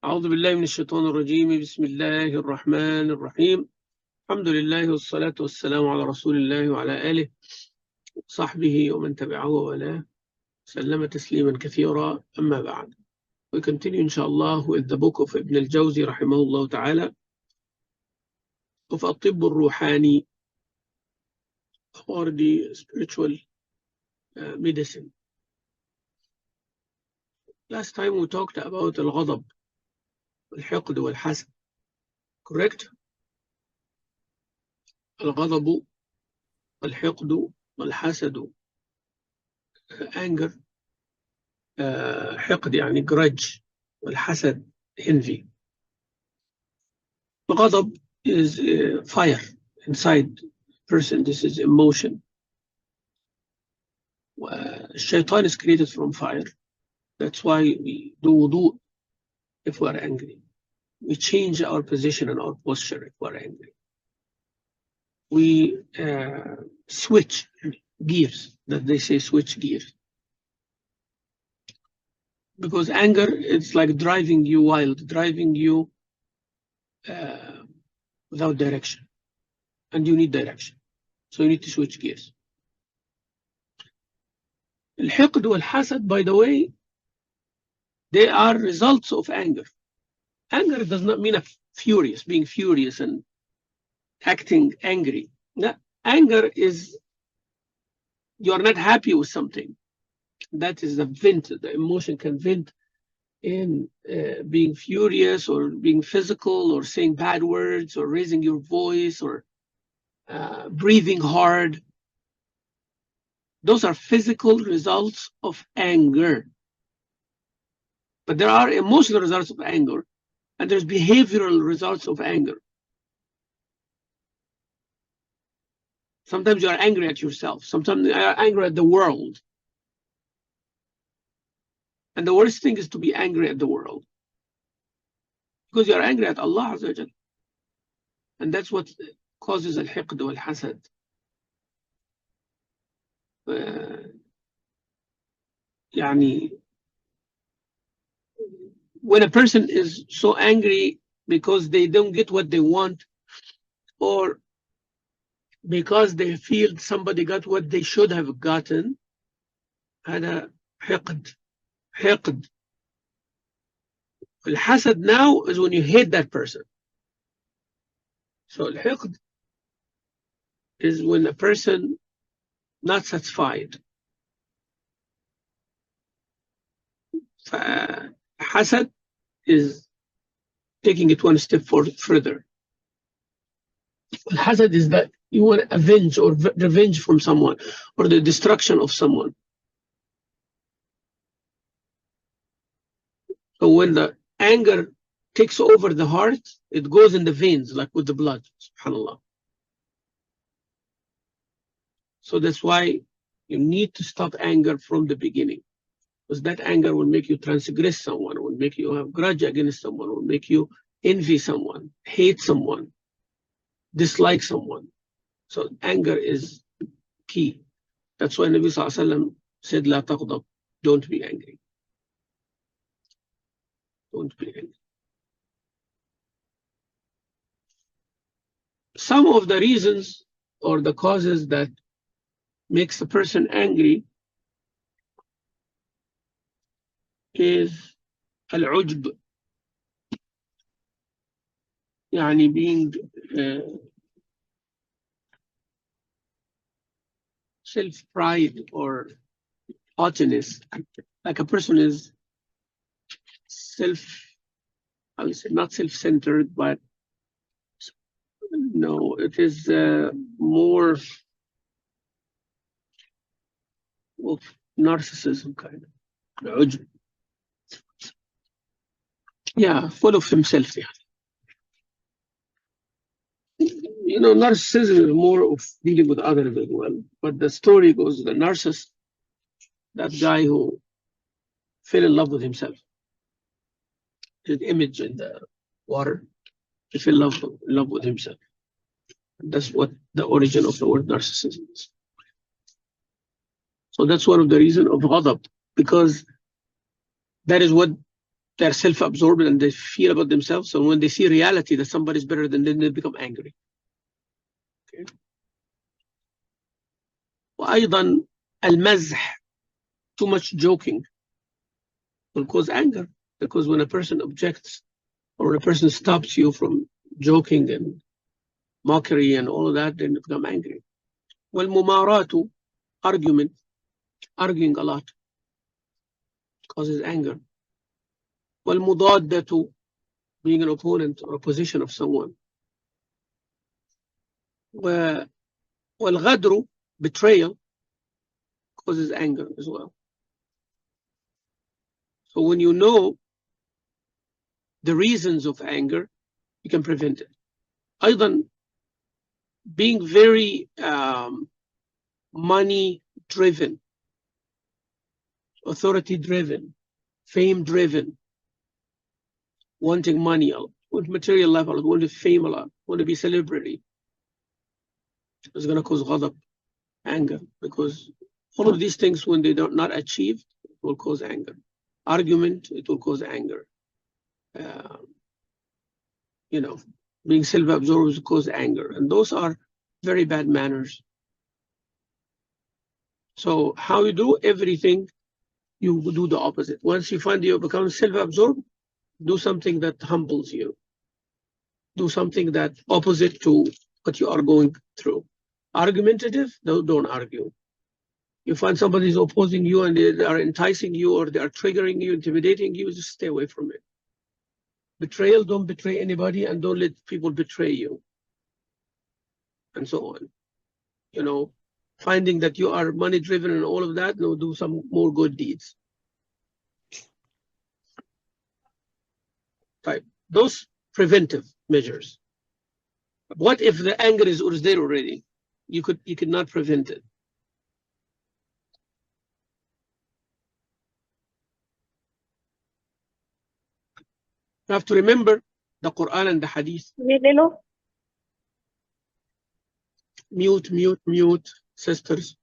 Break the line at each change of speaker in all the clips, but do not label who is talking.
أعوذ بالله من الشيطان الرجيم. بسم الله الرحمن الرحيم. الحمد لله والصلاة والسلام على رسول الله وعلى آله وصحبه ومن تبعه وله سلم تسليما كثيرا. أما بعد. We continue inshallah with the book of Ibn al-Jawzi rahimahullah ta'ala of الطب الروحاني, or the spiritual medicine. Last time we talked about الغضب والحقد والحسد, correct? الغضب والحقد والحسد, anger, حقد يعني grudge, والحسد envy. الغضب is fire inside person. This is emotion. الشيطان is created from fire. That's why we do wudu if we are angry. We change our position and our posture if we are angry. We switch gears, that they say switch gears. Because anger is like driving you wild, driving you without direction. And you need direction. So you need to switch gears. الحقد والحسد, by the way, they are results of anger. Anger does not mean being furious and acting angry. No, anger is you are not happy with something. That is the vent. The emotion can vent in being furious or being physical or saying bad words or raising your voice or breathing hard. Those are physical results of anger. But there are emotional results of anger, and there's behavioral results of anger. Sometimes you are angry at yourself. Sometimes you are angry at the world. And the worst thing is to be angry at the world, because you are angry at Allah Azza wa Jal. And that's what causes al-hiqd wal-hasad. يعني when a person is so angry because they don't get what they want, or because they feel somebody got what they should have gotten, هذا حقد. حقد. الحسد now is when you hate that person. So الحقد is when a person not satisfied. Hasad is taking it one step further. Hasad is that you want to avenge or revenge from someone, or the destruction of someone. So when the anger takes over the heart, it goes in the veins, like with the blood, subhanAllah. So that's why you need to stop anger from the beginning. Because that anger will make you transgress someone, will make you have grudge against someone, will make you envy someone, hate someone, dislike someone. So anger is key. That's why Nabi Sallallahu Alaihi Wasallam said, La taghdab, don't be angry. Don't be angry. Some of the reasons or the causes that makes a person angry is al-ujb, يعني being self-pride or haughtiness. Like a person is I would say not self-centered, but no, it is more of narcissism kind of. العجب. Yeah, full of himself. Yeah. You know, narcissism is more of dealing with others as well. But the story goes, the narcissist, that guy who fell in love with himself, his image in the water, he fell in love with himself. That's what the origin of the word narcissism is. So that's one of the reasons of ghadab, because that is what They're self-absorbed and they feel about themselves. So when they see reality that somebody's better than them, they become angry. Okay. وأيضا المزح, too much joking, will cause anger, because when a person objects or when a person stops you from joking and mockery and all of that, then you become angry. والممارات, argument, arguing a lot, causes anger. والمضادة, being an opponent or opposition of someone. والغدر, betrayal, causes anger as well. So when you know the reasons of anger, you can prevent it. أيضا being very money driven, authority driven, fame driven, wanting money a lot, want material life a lot, want fame a lot, want to be celebrity, it's going to cause ghadab, anger, because all of these things, when they don't not achieved, it will cause anger. Argument, it will cause anger. You know, being self-absorbed will cause anger, and those are very bad manners. So how you do everything, you do the opposite. Once you find you become self-absorbed, do something that humbles you. Do something that opposite to what you are going through. Argumentative, don't argue. You find somebody is opposing you and they are enticing you or they are triggering you, intimidating you, just stay away from it. Betrayal, don't betray anybody and don't let people betray you. And so on. You know, finding that you are money driven and all of that, no, do some more good deeds. Type. Those preventive measures. What if the anger is there already? You could not prevent it. You have to remember the Quran and the Hadith. Mute, sisters.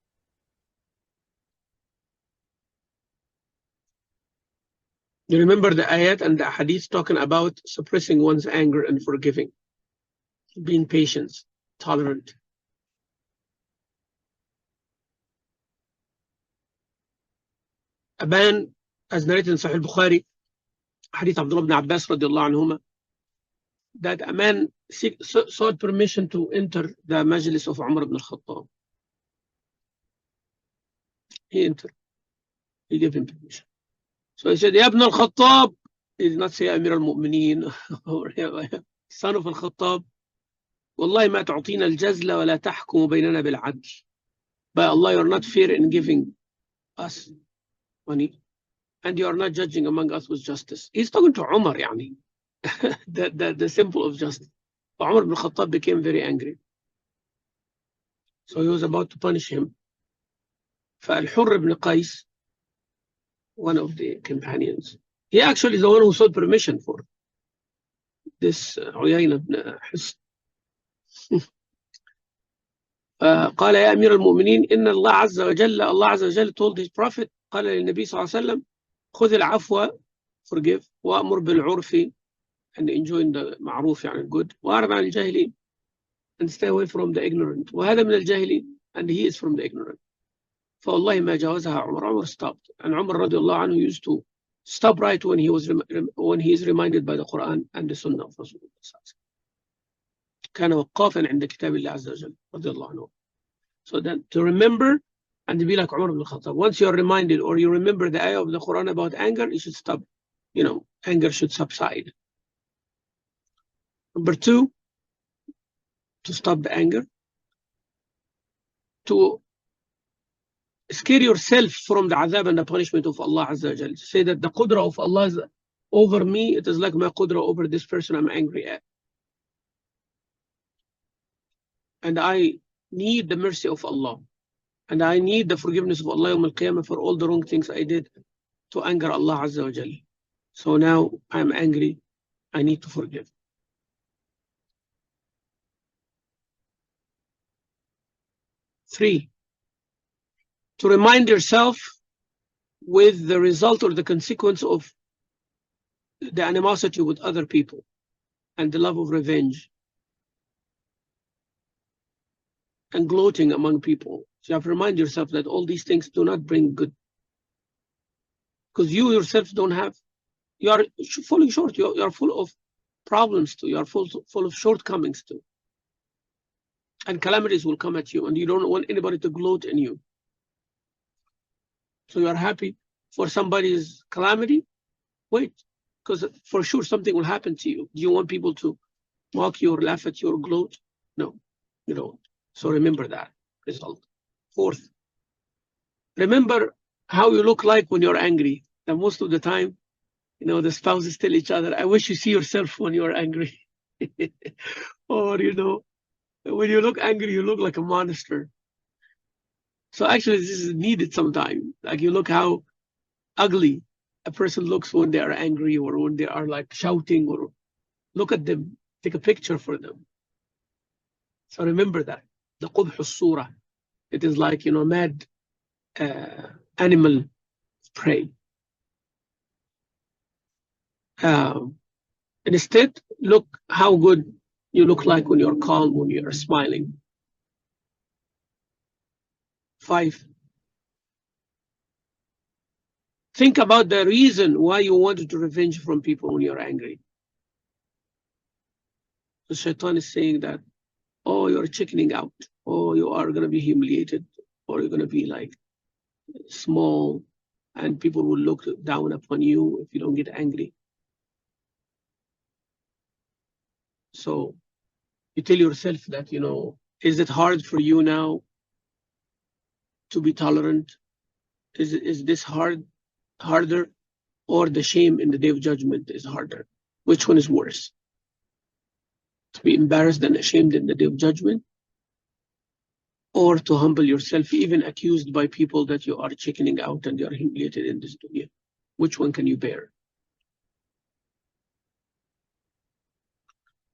You remember the ayat and the Hadith talking about suppressing one's anger and forgiving, being patient, tolerant. A man, as narrated in Sahih Bukhari, Hadith Abdullah ibn Abbas radiallahu anhuma, that a man sought permission to enter the majlis of Umar ibn al-Khattab. He entered. He gave him permission. So he said, Ya ibn al-Khattab. He did not say Amir al-Mu'mineen or son of al-Khattab. Wallahi ma tu'tina al-jazla wa la tahkumu baynana bil-'adl. By Allah, you are not fair in giving us money, and you are not judging among us with justice. He's talking to Umar, yani. the symbol of justice. Umar ibn Khattab became very angry. So he was about to punish him. فالحر ibn Qais, one of the companions, he actually is the one who sought permission for this عيينة ibn حسن. قال يا أمير المؤمنين إن الله عز وجل told his prophet, قال للنبي صلى الله عليه وسلم خذ العفو, forgive, وأمر بالعرف, and enjoying the معروف يعني good, وأعرض عن الجاهلين, and stay away from the ignorant. وهذا من الجاهلين, and he is from the ignorant. فوالله ما جاوزها عمر stopped. And Umar رضي الله عنه used to stop right when he is reminded by the Quran and the Sunnah of Rasulullah. كان وقافا عند كتاب الله عز وجل رضي الله عنه. So then to remember and to be like Umar ibn Khattab. Once you are reminded or you remember the ayah of the Quran about anger, you should stop. You know, anger should subside. Number 2, to stop the anger, to scare yourself from the azab and the punishment of Allah Azza wa Jal. Say that the qudra of Allah is over me, it is like my qudra over this person I'm angry at. And I need the mercy of Allah. And I need the forgiveness of Allah Yawm al-Qiyamah for all the wrong things I did to anger Allah Azza wa Jal. So now I'm angry, I need to forgive. 3, to remind yourself with the result or the consequence of the animosity with other people, and the love of revenge, and gloating among people. So you have to remind yourself that all these things do not bring good. Because you yourself don't have, you are falling short, you are full of problems too, you are full of shortcomings too. And calamities will come at you, and you don't want anybody to gloat in you. So you are happy for somebody's calamity? Wait, because for sure something will happen to you. Do you want people to mock you or laugh at you or gloat? No, you don't. So remember that result. Fourth, remember how you look like when you're angry. And most of the time, the spouses tell each other, I wish you see yourself when you're angry. Or, when you look angry, you look like a monster. So actually, this is needed sometimes. Like, you look how ugly a person looks when they are angry, or when they are like shouting, or look at them, take a picture for them. So remember that. The qubh as-surah. It is like, mad animal prey. Instead, look how good you look like when you're calm, when you're smiling. 5, think about the reason why you wanted to revenge from people when you're angry. The shaitan is saying that, oh, you're chickening out, or you are going to be humiliated, or you're going to be like small, and people will look down upon you if you don't get angry. So you tell yourself that, is it hard for you now to be tolerant? Is this harder, or the shame in the day of judgment is harder? Which one is worse? To be embarrassed and ashamed in the day of judgment, or to humble yourself, even accused by people that you are chickening out and you are humiliated in this dunya? Which one can you bear?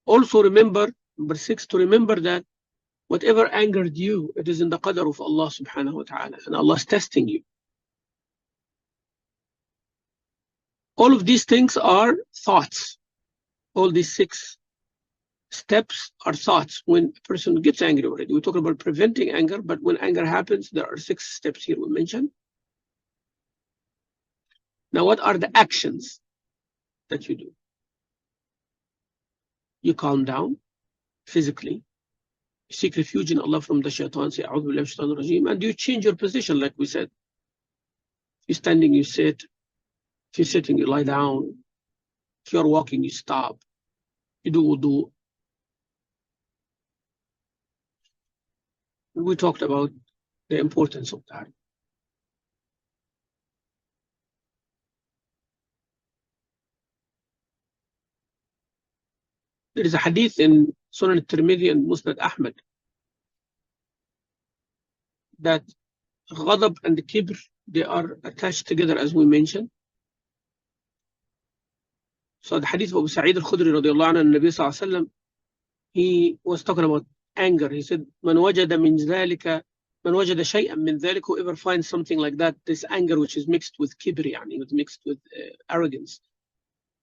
Also remember, number 6, to remember that whatever angered you, it is in the qadr of Allah subhanahu wa ta'ala, and Allah is testing you. All of these things are thoughts. All these 6 steps are thoughts when a person gets angry already. We talk about preventing anger, but when anger happens, there are 6 steps here we mentioned. Now, what are the actions that you do? You calm down physically. You seek refuge in Allah from the shaitan, say, A'udhu billahi minash shaitanir rajeem, and you change your position, like we said. If you're standing, you sit. If you're sitting, you lie down. If you're walking, you stop. You do wudu. We talked about the importance of that. There is a hadith in Sunan al-Tirmidhi and Musnad Ahmad that ghadab and the kibr, they are attached together, as we mentioned. So the hadith of Abu Sa'id al-Khudri radiallahu anhu, Nabi sallallahu alayhi wa sallam, he was talking about anger. He said, Man wajada shay'an min dhalik, whoever finds something like that, this anger which is mixed with kibr, mixed with arrogance,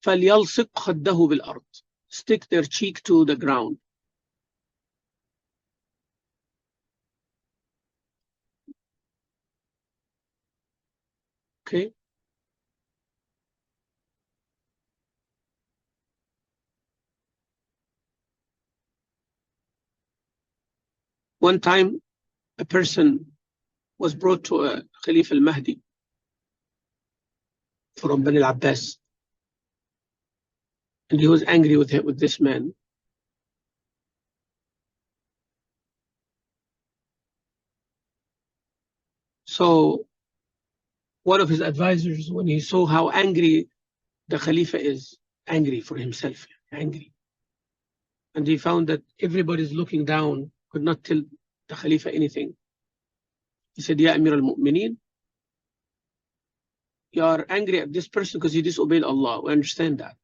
فَلْيَلْصِقْ خَدَّهُ بِالْأَرْضِ, stick their cheek to the ground. Okay. One time, a person was brought to a Khalifa al-Mahdi from Bani al-Abbas, and he was angry with this man. So one of his advisors, when he saw how angry the Khalifa is, angry for himself, angry, and he found that everybody's looking down, could not tell the Khalifa anything. He said, Ya Amir al-Mu'mineen, you are angry at this person because he disobeyed Allah. We understand that.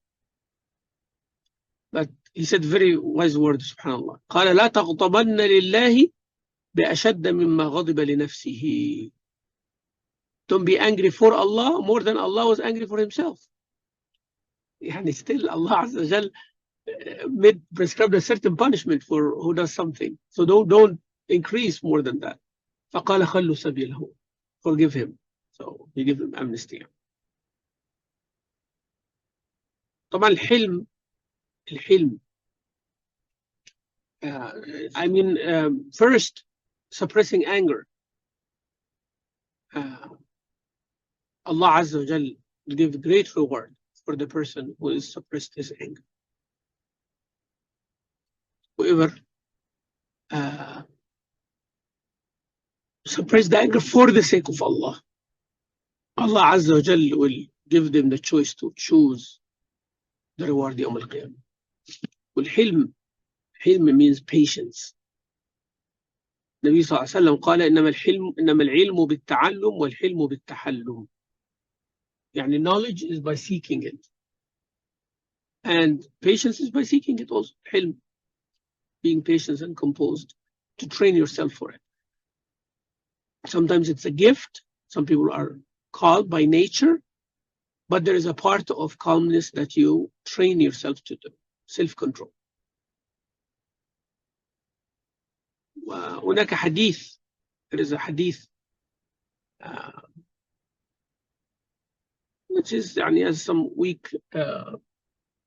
But he said very wise words, subhanAllah. قال لا تغضبن لله بأشد مما غضب لنفسه. Don't be angry for Allah more than Allah was angry for himself. يعني still Allah عز وجل made prescribed a certain punishment for who does something. So don't increase more than that. فقال خلوا سبيله. Forgive him. So he gave him amnesty. طبعا الحلم I mean first suppressing anger. Allah Azza wa Jal will give great reward for the person who is suppressed his anger. Whoever suppress the anger for the sake of Allah, Allah Azza wa Jal will give them the choice to choose the reward يوم القيامة. والحلم means patience. النبي صلى الله عليه وسلم قال إنما العلم بالتعلم والحلم بالتحلم. يعني knowledge is by seeking it, and patience is by seeking it also. حلم, being patient and composed, to train yourself for it. Sometimes it's a gift. Some people are called by nature, but there is a part of calmness that you train yourself to do, self-control. وهناك حديث, there is a hadith which is يعني has some weak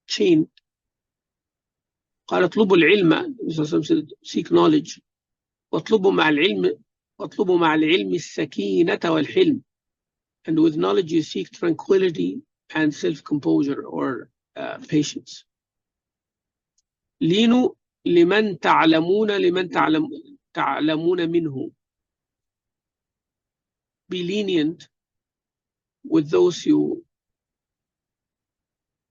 chain. قال اطلبوا العلم, seek knowledge, واطلبوا مع العلم السكينة والحلم, and with knowledge you seek tranquility and self-composure or patience. لينوا لمن تعلمون منه. Be lenient with those you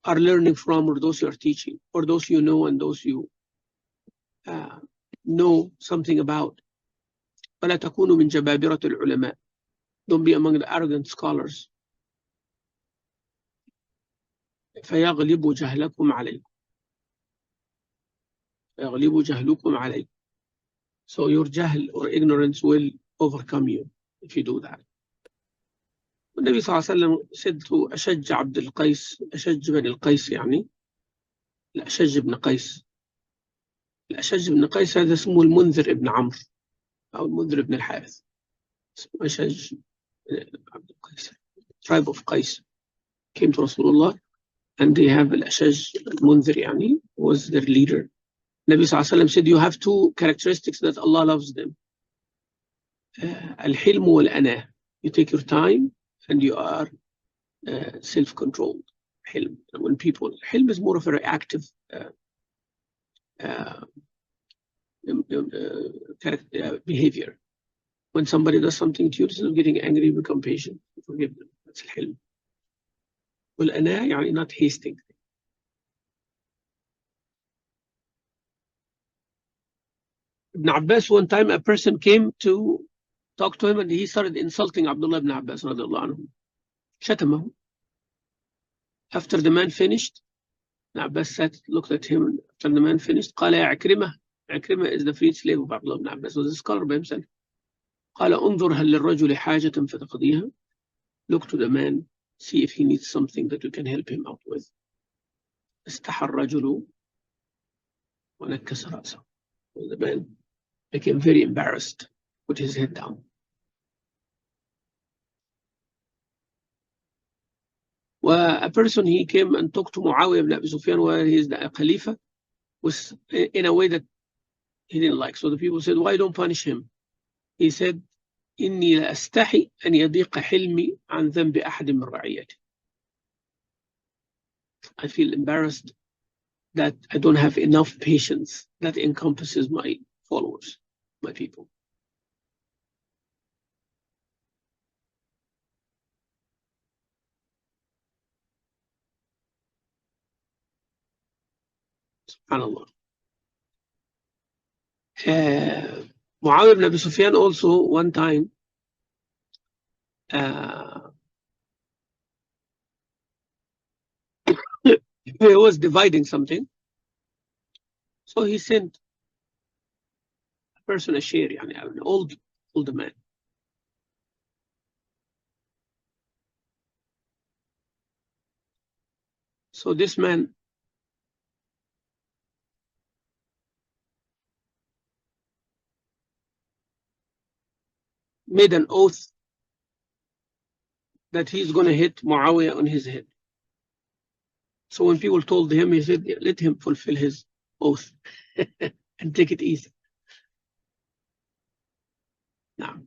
are learning from, or those you are teaching, or those you know and those you know something about. فلا تكونوا من جبابرة العلماء. Don't be among the arrogant scholars. فيغلب جهلكم عليكم. So your jahl or ignorance will overcome you if you do that. النبي صلى الله عليه وسلم said to أشج عبد القيس, أشج بن القيس يعني, الأشج بن قيس هذا اسمه المنذر ابن عمرو أو المنذر ابن الحارث. اسمه أشج عبد القيس. Tribe of Qais came to Rasulullah, and they have الأشج المنذر يعني was their leader. Nabi صلى الله عليه وسلم said you have two characteristics that Allah loves them. الحلم والأناة. You take your time and you are self-controlled. حلم. When people, حلم is more of a reactive behavior. When somebody does something to you, instead of getting angry, you become patient. You forgive them. That's الحلم. والأناة يعني not hasting. Ibn Abbas, one time a person came to talk to him and he started insulting Abdullah ibn Abbas radiallahu anhu. شتمه. After the man finished, Ibn Abbas sat, looked at him. After the man finished, قال يا عكرمة. عكرمة is the freed slave of Abdullah ibn Abbas, was a scholar by himself. قال انظر هل للرجل حاجة فتقضيها. Look to the man, see if he needs something that you can help him out with. استحى الرجل ونكس رأسه. The man became very embarrassed, put his head down. A person, he came and talked to Muawiyah ibn Abi Sufyan, where he is the Khalifa, was in a way that he didn't like. So the people said, why don't punish him? He said, إني لأستحي أن يضيق حلمي عن ذنب أحد من رعيتي. I feel embarrassed that I don't have enough patience that encompasses my followers, my people. SubhanAllah. Muawiyah ibn Abi Sufyan also one time he was dividing something, so he sent a person a share, an old man. So this man made an oath that he's going to hit Muawiyah on his head. So when people told him, he said, let him fulfill his oath and take it easy. Now,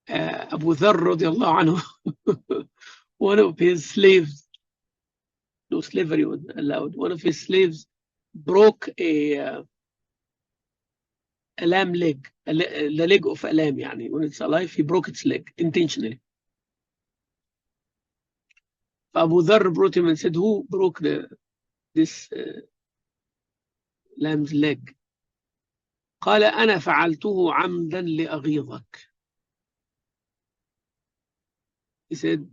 Abu Dharr radiallahu anhu, one of his slaves, no slavery was allowed, one of his slaves broke a lamb leg, the leg of a lamb, yani. When it's alive, he broke its leg intentionally. Abu Dharr brought him and said, who broke this lamb's leg? قال أنا فعلته عمدا لأغيظك. He said,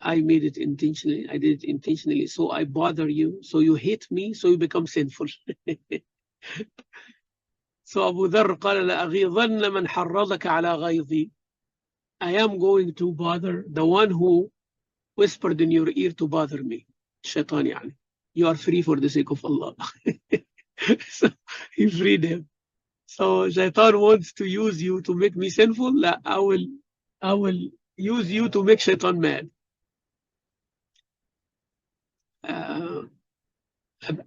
I made it intentionally. I did it intentionally. So I bother you. So you hate me. So you become sinful. So Abu Dharr قال لأغيظن من حرضك على غيظي. I am going to bother the one who whispered in your ear to bother me. Shaitan يعني. You are free for the sake of Allah. So he freed him. So Shaitan wants to use you to make me sinful. La, I will use you to make Shaitan mad.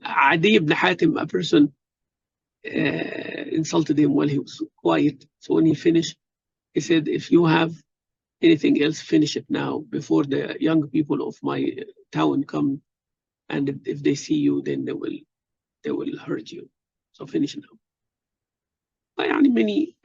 Adi ibn Hatim, a person insulted him while he was quiet. So when he finished, he said, if you have anything else, finish it now before the young people of my town come, and if they see you, then they will hurt you. So finish now. يعني many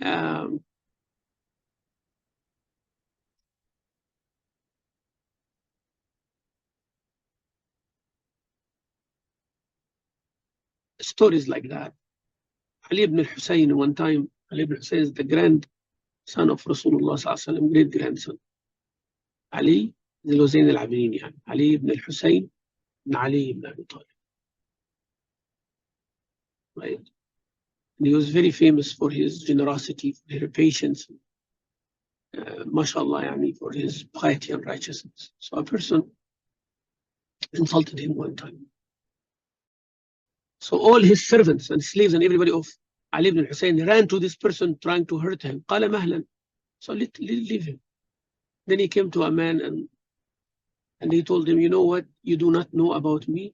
stories like that. Ali ibn al-Husayn, one time, Ali ibn al-Husayn is the grandson of Rasulullah sallallahu alaihi wasallam, great grandson. Ali ذو زين العابدين يعني. Ali ibn al-Husayn ibn Ali ibn Abi Talib. Right? And he was very famous for his generosity, for his patience, mashallah, yani, for his piety and righteousness. So a person insulted him one time. So all his servants and slaves and everybody of Ali ibn al-Husayn ran to this person trying to hurt him. قال مهلا. So leave him. Then he came to a man and he told him, you know what you do not know about me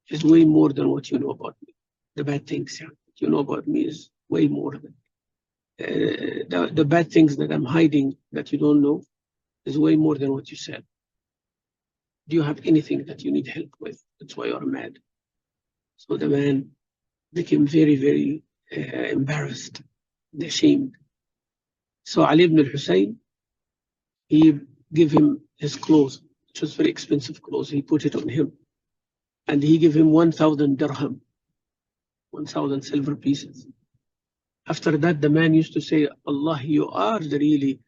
is way more than what you know about me. The bad things you know about me is way more than the bad things that I'm hiding that you don't know is way more than what you said. Do you have anything that you need help with? That's why you're mad. So the man became very, very embarrassed and ashamed. So Ali ibn al-Husayn, he gave him his clothes, which was very expensive clothes. He put it on him. And he gave him 1,000 dirham, 1,000 silver pieces. After that, the man used to say, Allah, you are really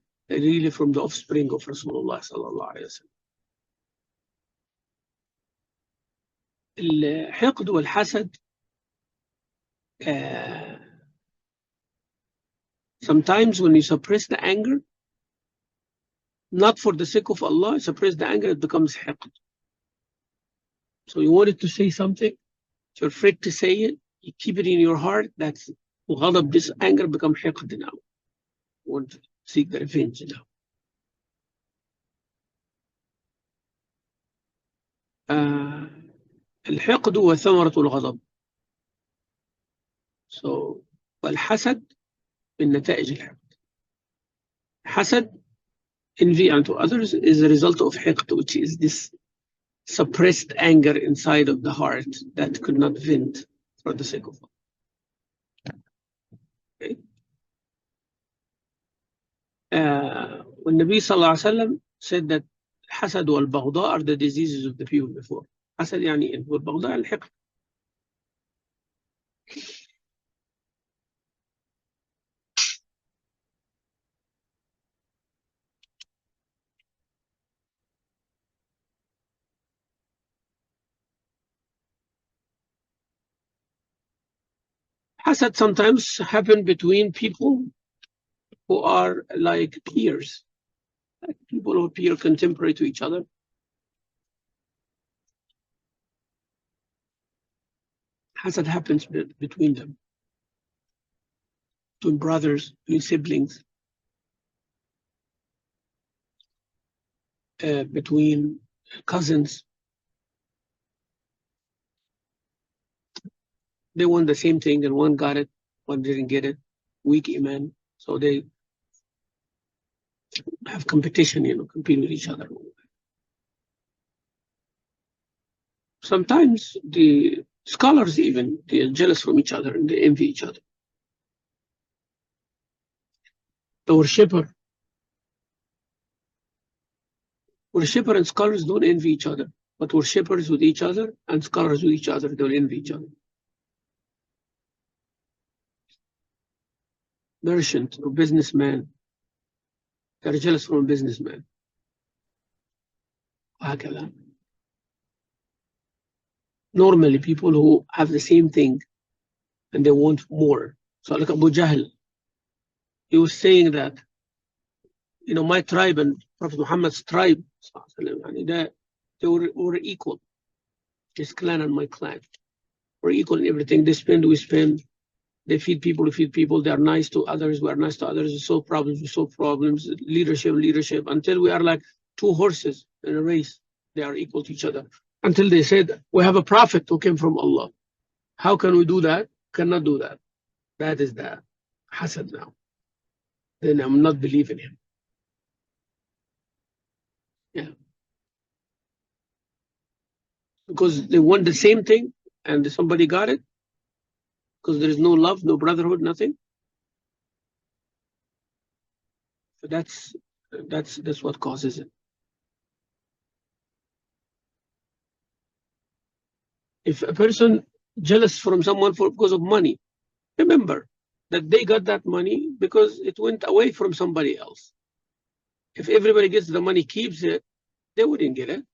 from the offspring of Rasulullah sallallahu alayhi wa sallam. الحقد والحسد sometimes when you suppress the anger, not for the sake of Allah, you suppress the anger, it becomes حقد. So you wanted to say something, you're afraid to say it, you keep it in your heart, that's غضب, this anger becomes حقد now. You want to seek the revenge now. الحقد هو ثمرة الغضب. So والحسد من نتائج الحقد. حسد, envy unto others, is a result of حقد, which is this suppressed anger inside of the heart that could not vent for the sake of Allah. Okay. When Nabi sallallahu alaihi wasallam said that حسد والبغضاء are the diseases of the people before. حسد يعني والبغضاء الحقد. Hasad sometimes happen between people who are like peers, like people who appear contemporary to each other. Hasad happens between them, between brothers, between siblings, between cousins. They want the same thing, and one got it, one didn't get it. Weak iman, so they have competition, compete with each other. Sometimes the scholars even, they are jealous from each other and they envy each other. The worshipper and scholars don't envy each other, but worshippers with each other and scholars with each other don't envy each other. Merchant or businessman, they're jealous from a businessman. Normally, people who have the same thing and they want more. So, like Abu Jahl, he was saying that, my tribe and Prophet Muhammad's tribe, they were equal. His clan and my clan were equal in everything. They spend, we spend. They feed people, we feed people. They are nice to others, we are nice to others. We solve problems, we solve problems. Leadership, until we are like two horses in a race. They are equal to each other. Until they said, we have a prophet who came from Allah. How can we do that? Cannot do that. That is the hasad now. Then I'm not believing him. Yeah. Because they want the same thing and somebody got it. Because there is no love, no brotherhood, nothing. So that's what causes it. If a person jealous from someone because of money, remember that they got that money because it went away from somebody else. If everybody gets the money, keeps it, they wouldn't get it.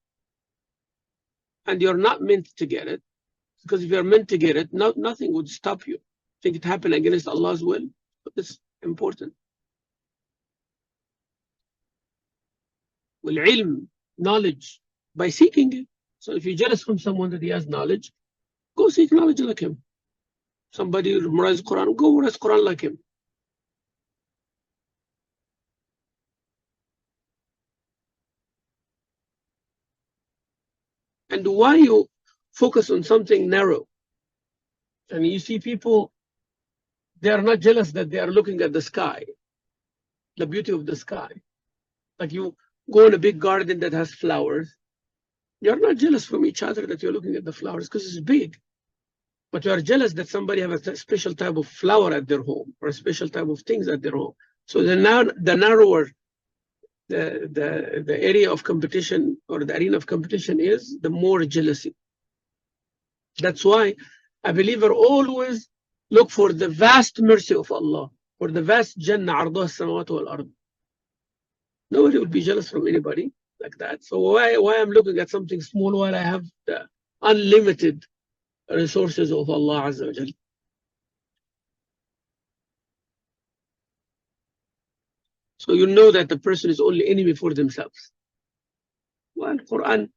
And you're not meant to get it. Because if you're meant to get it, nothing would stop you. Think it happened against Allah's will, but it's important. Well, ilm, knowledge, by seeking it. So if you're jealous from someone that he has knowledge, go seek knowledge like him. Somebody memorize Quran, go memorize Quran like him. And why you focus on something narrow? And you see people, they are not jealous that they are looking at the sky, the beauty of the sky. Like you go in a big garden that has flowers, you're not jealous from each other that you're looking at the flowers because it's big. But you are jealous that somebody has a special type of flower at their home or a special type of things at their home. So the narrower the area of competition or the arena of competition is, the more jealousy. That's why a believer always look for the vast mercy of Allah, for the vast Jannah, عرضها السماوات والأرض. Nobody would be jealous from anybody like that. So why I'm looking at something small while I have the unlimited resources of Allah Azza wa Jal. So you know that the person is only enemy for themselves. Well, Quran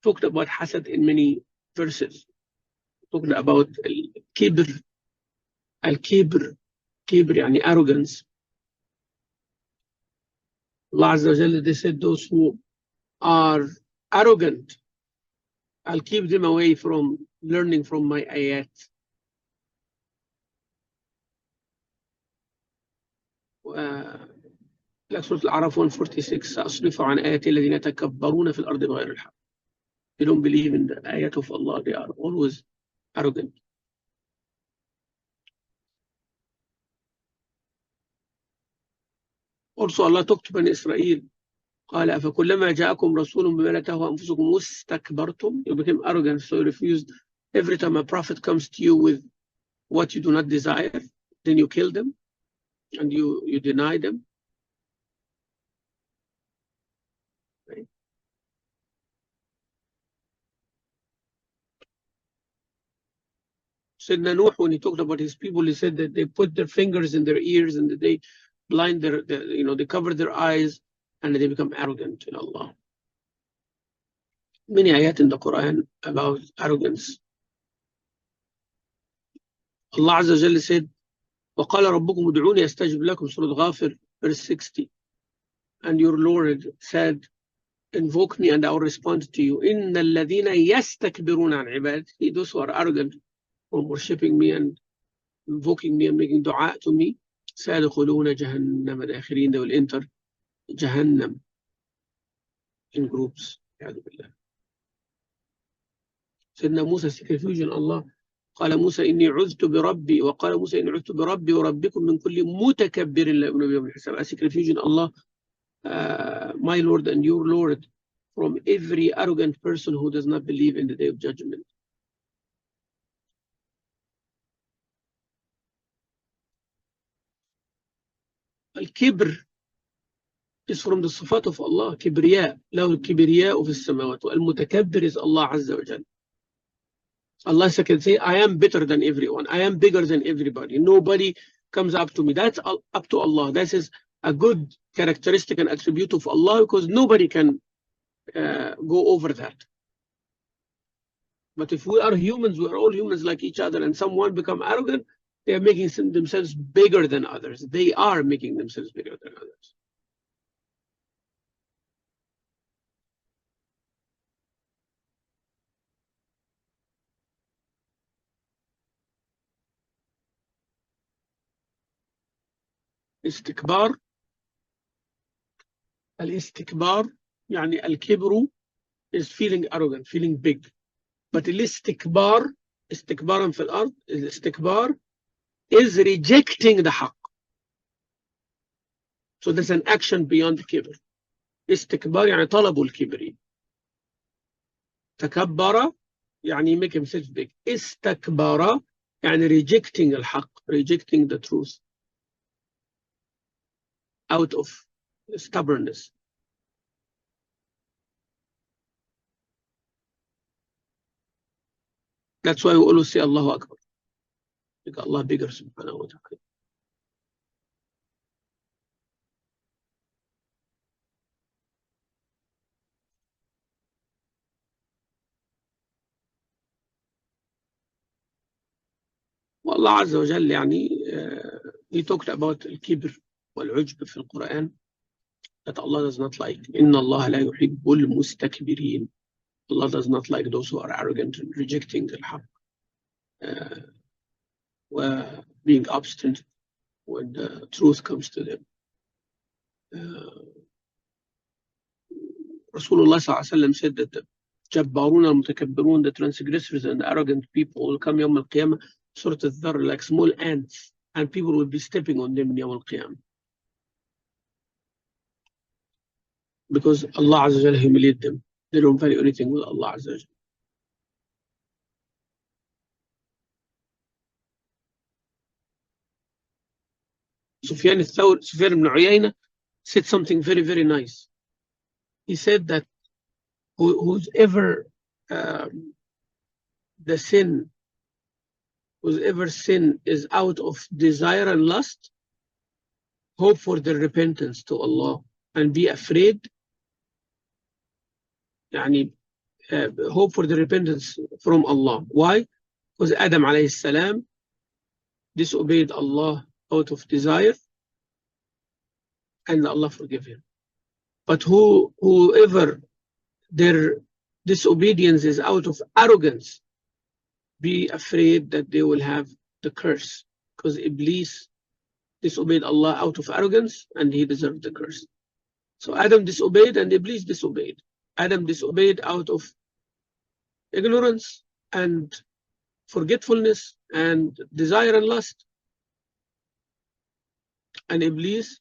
talked about hasad in many verses. Talked about al-kibr, kibr yani arrogance. Allah Azza wa Jal, they said those who are arrogant, I'll keep them away from learning from my ayat. Like Surah Al-Araf 146, سأصرف عن آياتي الذين يتكبرون في الأرض بغير الحق. They don't believe in the ayat of Allah. They are always arrogant. Also, Allah talked to Bani Israel. قال أفكلما جاءكم رسول بما لا تهوى أنفسكم واستكبرتم. You became arrogant, so you refused. Every time a prophet comes to you with what you do not desire, then you kill them and you deny them. Right? Sayyidina Nuh, when he talked about his people, he said that they put their fingers in their ears and that they blind they cover their eyes and they become arrogant in Allah. Many ayat in the Quran about arrogance. Allah Azza wa Jalla said, وَقَالَ رَبُّكُمُ ادْعُونِي أَسْتَجِبْ لَكُمْ, Surah Ghafir, verse 60. And your Lord said, invoke me and I will respond to you. إِنَّ الَّذِينَ يَسْتَكْبِرُونَ عَنْ عِبَادِي, those who are arrogant from worshipping me and invoking me and making dua to me, سَيَدْخُلُونَ جَهَنَّمَ دَاخِرِينَ, they will enter Jahannam in groups. سيدنا موسى seek refuge in Allah. قال موسى إني عذت بربي, وقال موسى إني عذت بربي وربكم من كل متكبر لا يؤمن بيوم الحساب. I seek refuge in Allah, my Lord and your Lord, from every arrogant person who does not believe in the day of judgment. Al-Kibr is from the Sifat of Allah. Kibriya, له الكبرياء في السماوات, والمتكبر is Allah Azza wa Jal. Allah can say, I am better than everyone. I am bigger than everybody. Nobody comes up to me. That's up to Allah. That is a good characteristic and attribute of Allah, because nobody can go over that. But if we are humans, we are all humans like each other, and someone become arrogant, they are making themselves bigger than others. They are making themselves bigger than others. استكبار, الاستكبار يعني الكبر is feeling arrogant, feeling big. But الاستكبار, استكبارا في الأرض, الاستكبار is rejecting the حق. So there's an action beyond the كبر. استكبار يعني طلب الكبر. تكبر يعني make himself big. استكبر يعني rejecting الحق, rejecting the truth out of stubbornness. That's why we always say Allahu Akbar. Make Allah bigger, subhanahu wa ta'ala. والله عز وجل يعني he talked about الكبر والعجب في القرآن, that Allah does not like. إن الله لا يحب المستكبرين. Allah does not like those who are arrogant and rejecting الحق, being obstinate when the truth comes to them. Rasulullah ﷺ said that the جبارون المتكبرون, the transgressors and the arrogant people, will come يوم القيامة Surah Al-Dharr, like small ants, and people will be stepping on them يوم القيامة. Because Allah Azza wa Jalla humiliate them. They don't value anything with Allah Azza wa Jalla. Sufyan ibn Uyayna said something very, very nice. He said that whoever sin is out of desire and lust, hope for their repentance to Allah and be afraid. Hope for the repentance from Allah. Why? Because Adam alayhi salam disobeyed Allah out of desire, and Allah forgive him. But whoever their disobedience is out of arrogance, be afraid that they will have the curse, because Iblis disobeyed Allah out of arrogance and he deserved the curse. So Adam disobeyed and Iblis disobeyed. Adam disobeyed out of ignorance and forgetfulness and desire and lust, and Iblis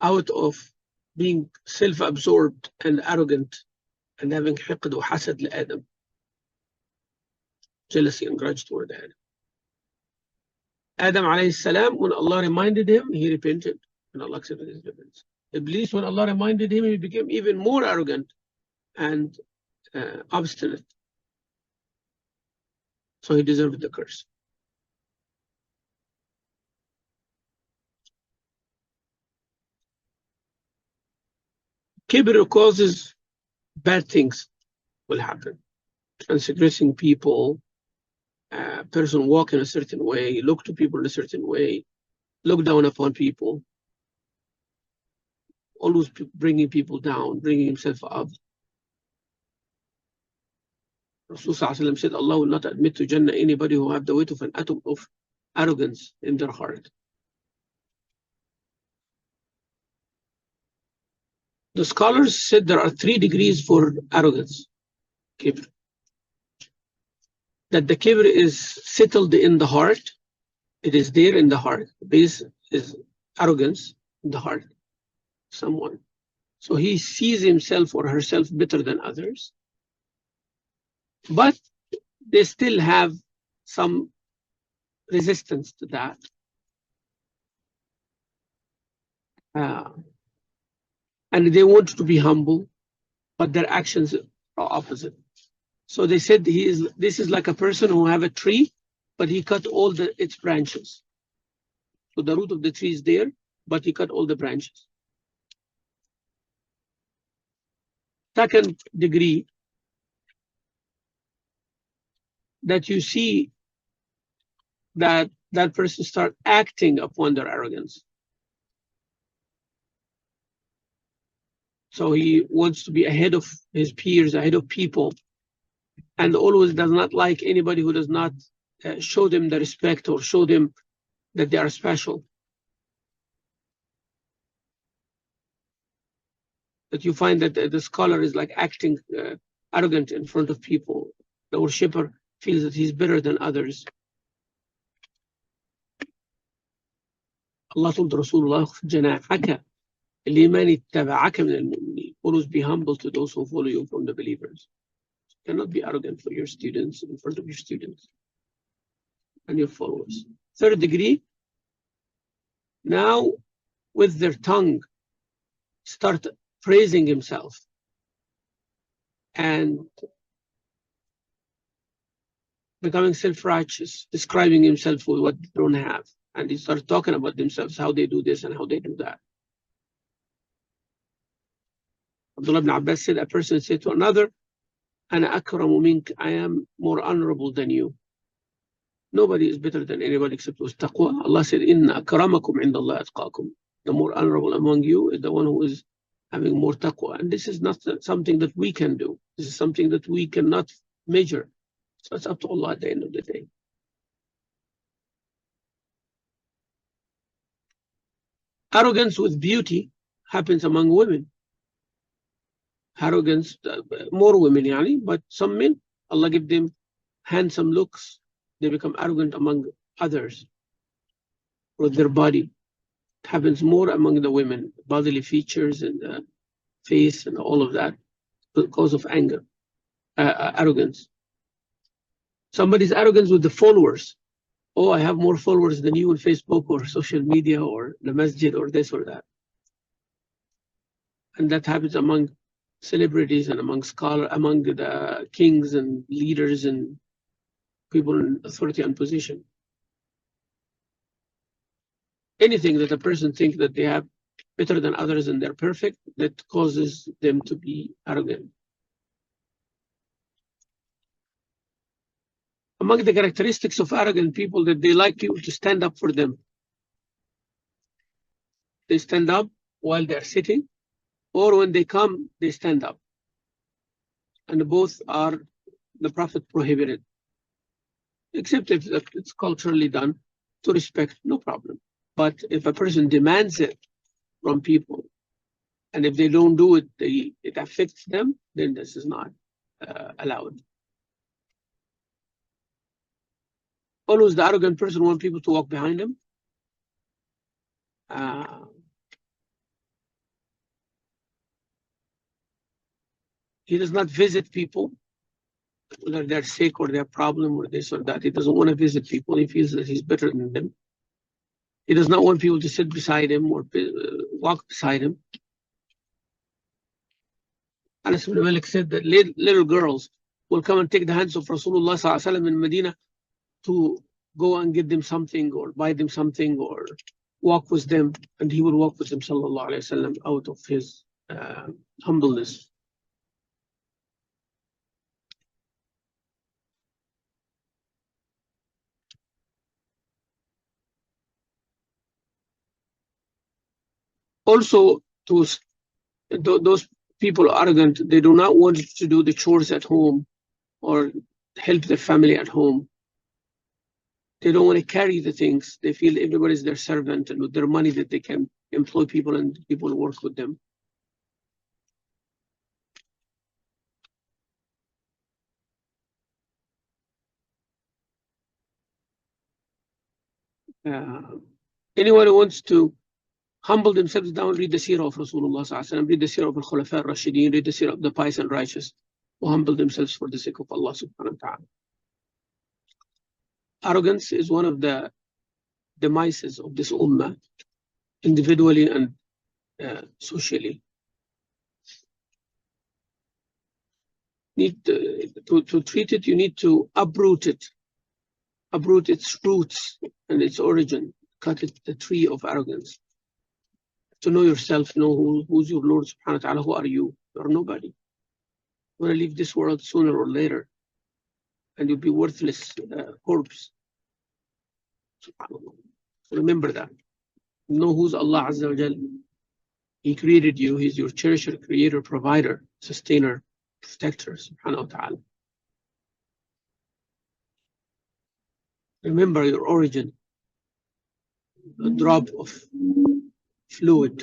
out of being self-absorbed and arrogant and having hiqd wa hasad li Adam, jealousy and grudge toward Adam. Adam alayhi salam, when Allah reminded him, he repented and Allah accepted his repentance. Iblis, when Allah reminded him, he became even more arrogant and obstinate. So he deserved the curse. Kibr causes bad things will happen. Transgressing people, person walk in a certain way, look to people in a certain way, look down upon people, always bringing people down, bringing himself up. Rasul said, Allah will not admit to Jannah anybody who have the weight of an atom of arrogance in their heart. The scholars said there are 3 degrees for arrogance, kibr. That the kibr is settled in the heart. It is there in the heart. The base is arrogance in the heart. Someone. So he sees himself or herself better than others. But they still have some resistance to that. And they want to be humble, but their actions are opposite. So they said this is like a person who have a tree, but he cut all its branches. So the root of the tree is there, but he cut all the branches. Second degree, that you see that that person start acting upon their arrogance. So he wants to be ahead of his peers, ahead of people, and always does not like anybody who does not show them the respect or show them that they are special. That you find that the scholar is like acting arrogant in front of people. The worshipper feels that he's better than others. Allah told Rasulullah, جناحك لمن اتبعك من المؤمنين. Always be humble to those who follow you from the believers. You cannot be arrogant for your students, in front of your students and your followers. Third degree, now with their tongue, start praising himself and becoming self-righteous, describing himself with what they don't have. And they start talking about themselves, how they do this and how they do that. Abdullah ibn Abbas said, a person said to another, Ana akramu mink, I am more honorable than you. Nobody is better than anybody except with taqwa. Allah said, Inna akramakum indallahi atqakum. The more honorable among you is the one who is having more taqwa. And this is not something that we can do. This is something that we cannot measure. So it's up to Allah at the end of the day. Arrogance with beauty happens among women. Arrogance, more women, yani, but some men, Allah give them handsome looks. They become arrogant among others with their body. It happens more among the women, bodily features and the face and all of that because of anger, arrogance. Somebody's arrogance with the followers. Oh, I have more followers than you on Facebook or social media or the masjid or this or that. And that happens among celebrities and among scholars, among the kings and leaders and people in authority and position. Anything that a person thinks that they have better than others and they're perfect, that causes them to be arrogant. Among the characteristics of arrogant people, that they like people to stand up for them. They stand up while they're sitting, or when they come, they stand up. And both are the Prophet prohibited. Except if it's culturally done to respect, no problem. But if a person demands it from people, and if they don't do it, it affects them, then this is not allowed. Always the arrogant person wants people to walk behind him. He does not visit people, whether they're sick or their problem or this or that. He doesn't want to visit people. He feels that he's better than them. He does not want people to sit beside him or walk beside him. Anas ibn Malik said that little girls will come and take the hands of Rasulullah sallallahu alaihi wasallam in Medina to go and get them something or buy them something or walk with them, and he will walk with them sallallahu alaihi wasallam out of his humbleness. Also, those people are arrogant. They do not want to do the chores at home or help their family at home. They don't want to carry the things. They feel everybody's their servant, and with their money that they can employ people and people work with them. Anyone who wants to humble themselves down, read the seerah of Rasulullah, read the seerah of al-Khulafa al-Rashideen, read the seerah of the pious and righteous, who humble themselves for the sake of Allah subhanahu wa ta'ala. Arrogance is one of the demises of this ummah, individually and socially. To treat it, you need to uproot its roots and its origin, cut it, the tree of arrogance. To know yourself, know who's your Lord subhanahu wa ta'ala, who are you? You are nobody. You want to leave this world sooner or later, and you'll be worthless corpse. SubhanAllah. Remember that. Know who's Allah Azza wa Jal. He created you. He's your cherisher, creator, provider, sustainer, protector, subhanahu wa ta'ala. Remember your origin. A drop of fluid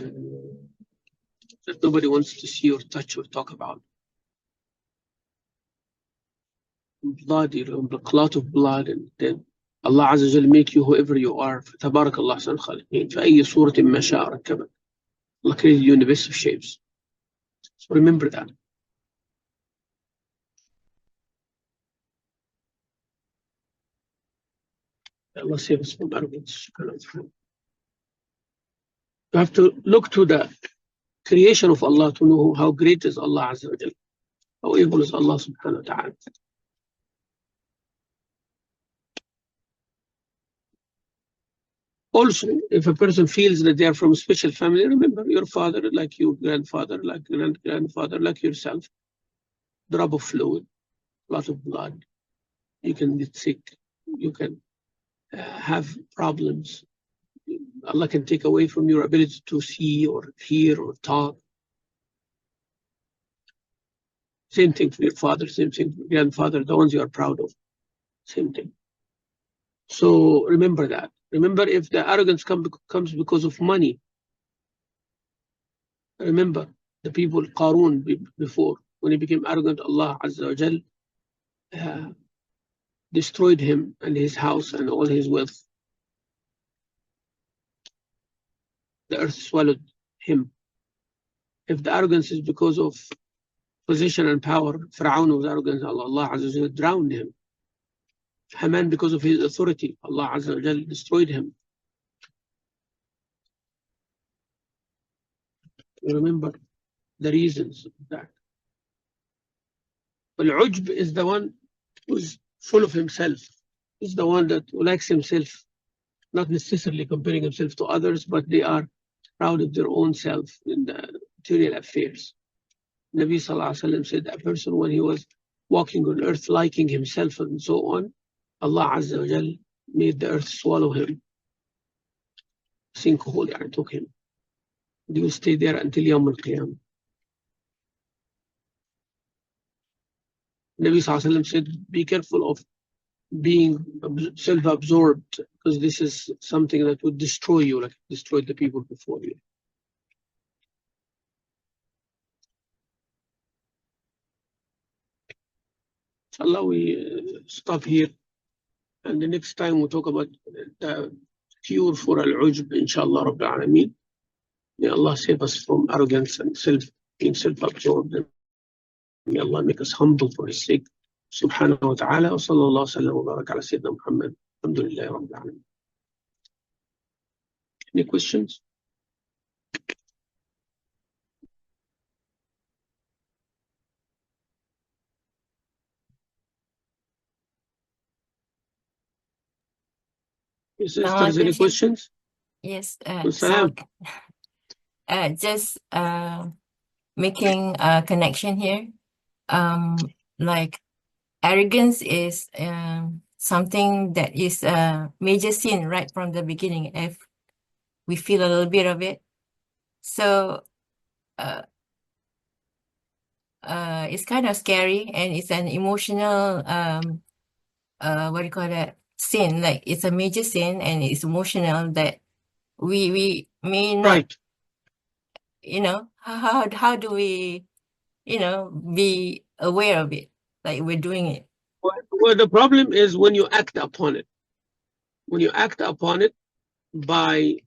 that nobody wants to see or touch or talk about. Blood, a clot of blood, and then Allah Azza wa Jal make you whoever you are. تبارك الله أحسن الخالقين. فأي صورة ما شاء ركبك. Allah created you in the best of shapes. So remember that. Allah save us from arrogance. You have to look to the creation of Allah to know how great is Allah Azza wa Jal. How able is Allah subhanahu wa ta'ala. Also, if a person feels that they are from a special family, remember your father, like your grandfather, like grandfather, like yourself. Drop of fluid, lot of blood. You can get sick. You can have problems. Allah can take away from your ability to see or hear or talk. Same thing for your father, same thing for your grandfather, the ones you are proud of. Same thing. So remember that. Remember, if the arrogance comes because of money, remember the people, Qarun, before, when he became arrogant, Allah Azza wa Jal destroyed him and his house and all his wealth. The earth swallowed him. If the arrogance is because of position and power, Fir'aun was arrogant, Allah Azza wa Jal drowned him. Haman, because of his authority, Allah Azza wa Jal destroyed him. You remember the reasons of that. But Ujb is the one who's full of himself. He's the one that likes himself, not necessarily comparing himself to others, but they are proud of their own self in the material affairs. Nabi Sallallahu Alaihi Wasallam said that person, when he was walking on earth, liking himself and so on, Allah Azza wa Jal made the earth swallow him. Sinkhole, and took him. They will stay there until Yawm al-Qiyamah. Nabi Sallallahu Alaihi Wasallam said, be careful of being self-absorbed, because this is something that would destroy you, like it destroyed the people before you. Inshallah, we stop here. And the next time we'll talk about the cure for al-ujb, inshallah, Rabbil Alameen. May Allah save us from arrogance and being self-absorbed. May Allah make us humble for His sake. Subhanahu wa ta'ala. Wa sallallahu sallam wa barak ala Sayyidina Muhammad. Alhamdulillah, Rabbil Alameen. Any questions? Sisters, any questions?
Yes.
Salam.
Just making a connection here. Like arrogance is something that is a major sin right from the beginning if we feel a little bit of it. So uh, it's kind of scary, and it's an emotional what do you call that, sin. Like it's a major sin and it's emotional that we may not,
Right.
how do we be aware of it, like we're doing it.
Well, the problem is when you act upon it. When you act upon it by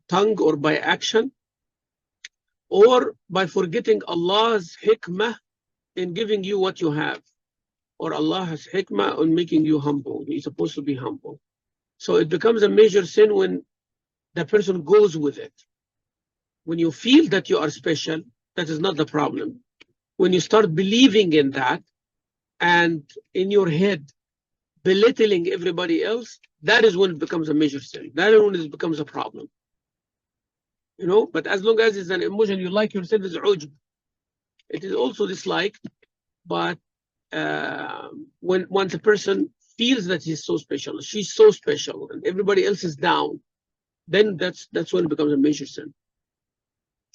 tongue or by action, or by forgetting Allah's hikmah in giving you what you have, or Allah's hikmah on making you humble. You're supposed to be humble. So it becomes a major sin when the person goes with it. When you feel that you are special, that is not the problem. When you start believing in that and in your head belittling everybody else, that is when it becomes a major sin. That is when it becomes a problem. But as long as it's an emotion you like yourself, is ujb. It is also disliked, but when once a person feels that he's so special, she's so special, and everybody else is down, then that's when it becomes a major sin.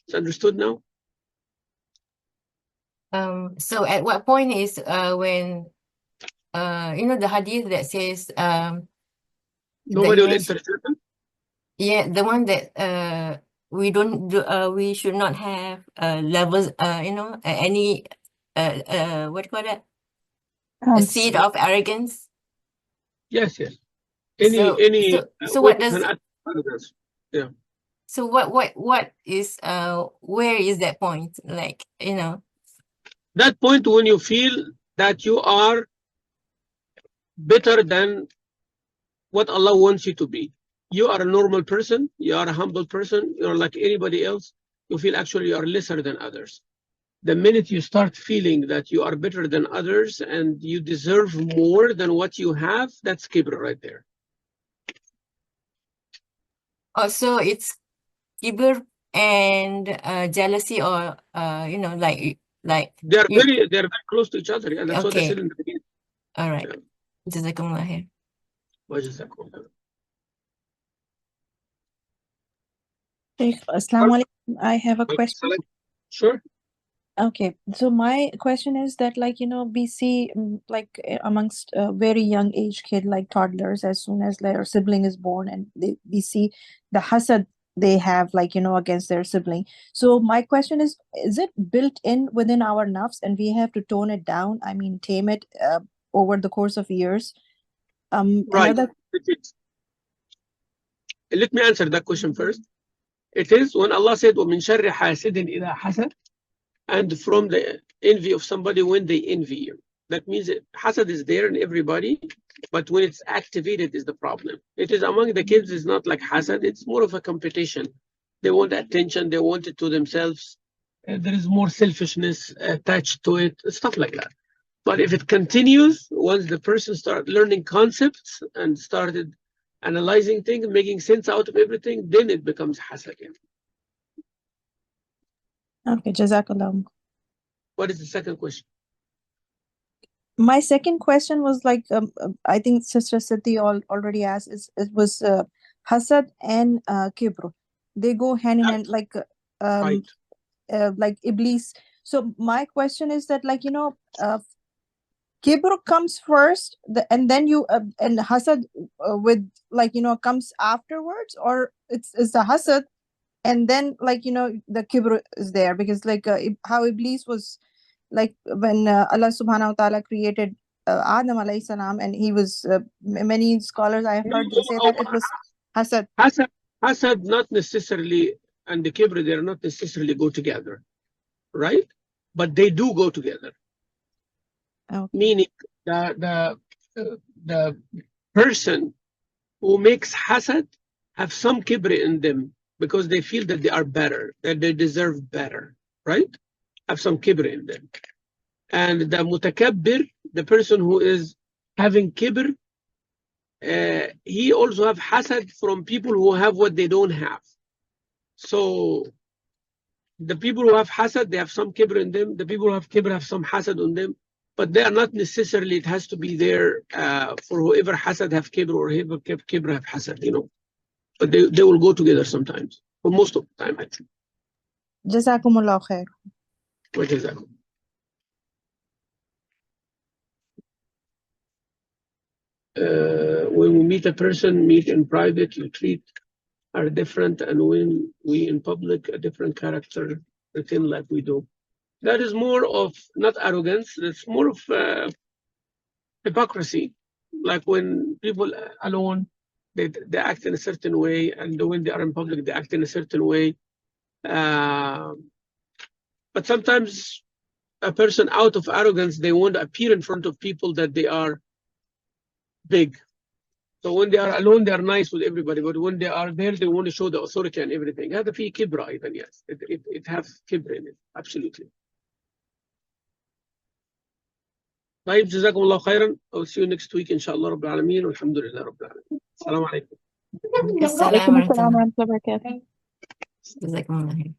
It's understood now?
So at what point is when the hadith that says that
Nobody
you
will enter
mentioned,
Jannah?
yeah, the one that we don't do, we should not have levels, any what do you call that, a seed of arrogance.
Yes, yes.
So
Any
so so
way
what
you can
does
add arrogance. Yeah.
so what is where is that point, like
That point when you feel that you are better than what Allah wants you to be. You are a normal person, you are a humble person, you're like anybody else, you feel actually you are lesser than others. The minute you start feeling that you are better than others and you deserve more than what you have, that's kibr right there.
also it's kibr and jealousy, or like you.
They're very close to each other. Yeah, that's what I said
Okay,
in the beginning.
all right.
Yeah.
Jazakumullah khair.
Sheikh, Assalamu alaikum. I have a question.
Sure.
Okay, so my question is that, we see amongst very young age kid, like toddlers, as soon as their sibling is born, and we see the hasad they have, against their sibling. So my question is it built in within our nafs and we have to tone it down? I mean, tame it over the course of years?
Right.
Another.
Let me answer that question first. It is when Allah said, وَمِن شَرِّ حَاسِدٍ إِذَا حَسَدٍ, and from the envy of somebody when they envy you. That means that hasad is there in everybody, but when it's activated is the problem. It is among the kids, it's not like hasad, it's more of a competition. They want attention, they want it to themselves. There is more selfishness attached to it, stuff like that. But if it continues, once the person started learning concepts and started analyzing things, making sense out of everything, then it becomes hasad.
Okay, Jazakallah.
What is the second question?
My second question was I think Sister Siti already asked. It was hasad and kibr. They go hand in hand,
Right.
like Iblis. So my question is that, kibr comes first, and then and hasad with comes afterwards, or it's the hasad and then the kibr is there, because how Iblis was, when Allah subhanahu wa ta'ala created Adam alayhi salam, and he was many scholars I have heard they say that it was hasad.
Hasad not necessarily, and the kibr, they are not necessarily go together, right? But they do go together.
Okay.
Meaning the person who makes hasad have some kibr in them because they feel that they are better, that they deserve better, right? Have some kibr in them. And the mutakabbir, the person who is having kibr, he also have hasad from people who have what they don't have. So the people who have hasad, they have some kibr in them. The people who have kibr have some hasad on them. But they are not necessarily, it has to be there for whoever hasad have kibr or whoever kibr have hasad, you know. But they will go together sometimes. For most of the time, actually.
Jazakumullah khair.
What is that? When we meet a person, meet in private, you treat are different, and when we in public, a different character, pretend like we do. That is more of not arrogance, that's more of hypocrisy. Like when people alone, they act in a certain way, and when they are in public, they act in a certain way. But sometimes a person out of arrogance, they want to appear in front of people that they are big. So when they are alone, they are nice with everybody, but when they are there, they want to show the authority and everything. هذا فيه كبر أيضا, yes. It has كبر in it, absolutely. طيب, جزاكم الله خيرا. I'll see you next week إن شاء الله رب العالمين, والحمد لله رب العالمين. السلام عليكم.
السلام
وعليكم
ورحمة
السلام
الله.
ورحمة الله وبركاته.
جزاكم الله خير.